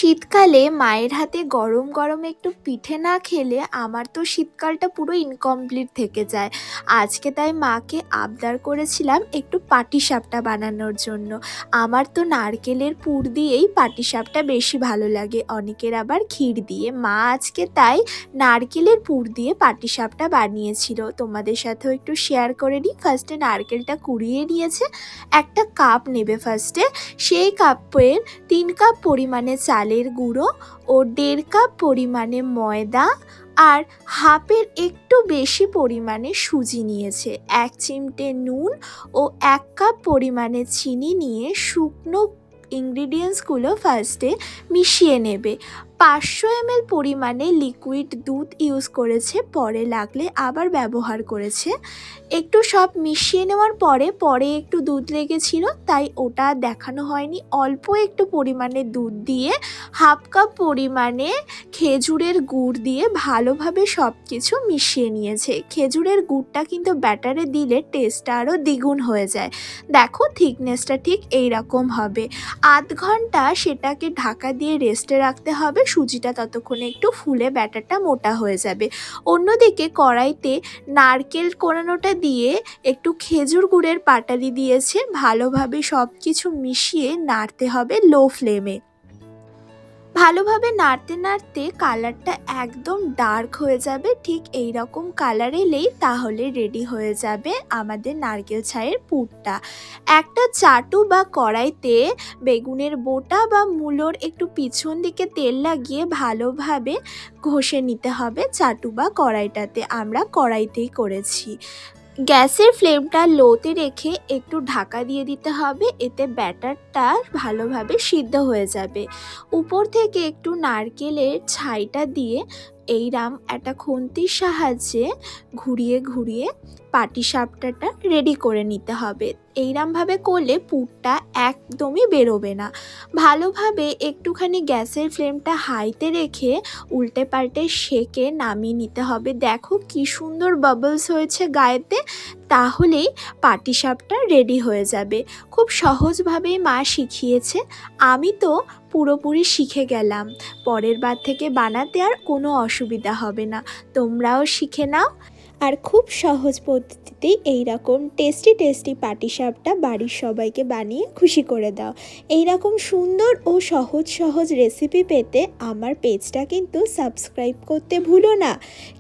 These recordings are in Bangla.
শীতকালে মায়ের হাতে গরম গরম একটু পিঠে না খেলে আমার তো শীতকালটা পুরো ইনকমপ্লিট থেকে যায়। আজকে তাই মাকে আবদার করেছিলাম একটু পাটিসাপটা বানানোর জন্য। আমার তো নারকেলের পুর দিয়েই পাটিসাপটা বেশি ভালো লাগে, অনেকের আবার ক্ষীর দিয়ে। মা আজকে তাই নারকেলের পুর দিয়ে পাটিসাপটা বানিয়েছিল, তোমাদের সাথেও একটু শেয়ার করে নিই। ফার্স্টে নারকেলটা কুড়িয়ে নিয়েছে, একটা কাপ নেবে ফার্স্টে। সেই কাপের 3 কাপ পরিমাণে চালের গুঁড়ো ও 1.5 কাপ পরিমাণে ময়দা আর হাফের একটু বেশি পরিমাণে সুজি নিয়েছে। 1 চিমটে নুন ও 1 কাপ পরিমাণে চিনি নিয়ে শুকনো ইনগ্রিডিয়েন্টসগুলো ফার্স্টে মিশিয়ে নেবে। 500 ml পরিমাণে লিকুইড দুধ ইউজ করেছে, পরে লাগলে আবার ব্যবহার করেছে। একটু সব মিশিয়ে নেওয়ার পরে একটু দুধ লেগেছিল, তাই ওটা দেখানো হয়নি। অল্প একটু পরিমাণে দুধ দিয়ে হাফ কাপ পরিমাণে খেজুরের গুড় দিয়ে ভালোভাবে সব কিছু মিশিয়ে নিয়েছে। খেজুরের গুড়টা কিন্তু ব্যাটারে দিলে টেস্টটা আরও দ্বিগুণ হয়ে যায়। দেখো থিকনেসটা ঠিক এই রকম হবে। আধ ঘন্টা সেটাকে ঢাকা দিয়ে রেস্টে রাখতে হবে, সুজিটা ততক্ষণে একটু ফুলে ব্যাটারটা মোটা হয়ে যাবে। অন্যদিকে কড়াইতে নারকেল কোড়ানোটা দিয়ে একটু খেজুর গুড়ের পাটালি দিয়েছে, ভালোভাবে সব কিছু মিশিয়ে নাড়তে হবে লো ফ্লেমে। ভালোভাবে নাড়তে নাড়তে কালারটা একদম ডার্ক হয়ে যাবে, ঠিক এই রকম কালার এলেই তাহলে রেডি হয়ে যাবে আমাদের নারকেল ছাইয়ের পুরটা। একটা চাটু বা কড়াইতে বেগুনের বোটা বা মূলোর একটু পিছন দিকে তেল লাগিয়ে ভালোভাবে ঘষে নিতে হবে চাটু বা কড়াইটাতে। আমরা কড়াইতেই করেছি। গ্যাসের ফ্লেমটা লোতে রেখে একটু ঢাকা দিয়ে দিতে হবে, এতে ব্যাটারটা ভালোভাবে সিদ্ধ হয়ে যাবে। উপর থেকে একটু নারকেলের ছাইটা দিয়ে এইরকম একটা খুন্তির সাহায্যে ঘুরিয়ে ঘুরিয়ে পাটিসাপটাটা রেডি করে নিতে হবে। এইরকমভাবে করলে পুরটা একদমই বেরোবে না। ভালোভাবে একটুখানি গ্যাসের ফ্লেমটা হাইতে রেখে উল্টে পাল্টে সেঁকে নামিয়ে নিতে হবে। দেখো কি সুন্দর বাবলস হয়েছে গায়েতে, তাহলেই পাটিসাপটা রেডি হয়ে যাবে। খুব সহজভাবেই মা শিখিয়েছে, আমি তো পুরোপুরি শিখে গেলাম। পরের বার থেকে বানাতে আর কোনো অসুবিধা হবে না। তোমরাও শিখে নাও আর খুব সহজ পদ্ধতিতেই এইরকম টেস্টি পাটিসাপটা বাড়ির সবাইকে বানিয়ে খুশি করে দাও। এইরকম সুন্দর ও সহজ রেসিপি পেতে আমার পেজটা কিন্তু সাবস্ক্রাইব করতে ভুলো না।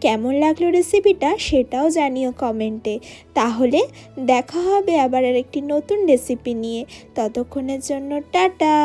কেমন লাগলো রেসিপিটা সেটাও জানিও কমেন্টে। তাহলে দেখা হবে আবার আরেকটি নতুন রেসিপি নিয়ে। ততক্ষণের জন্য টাটা।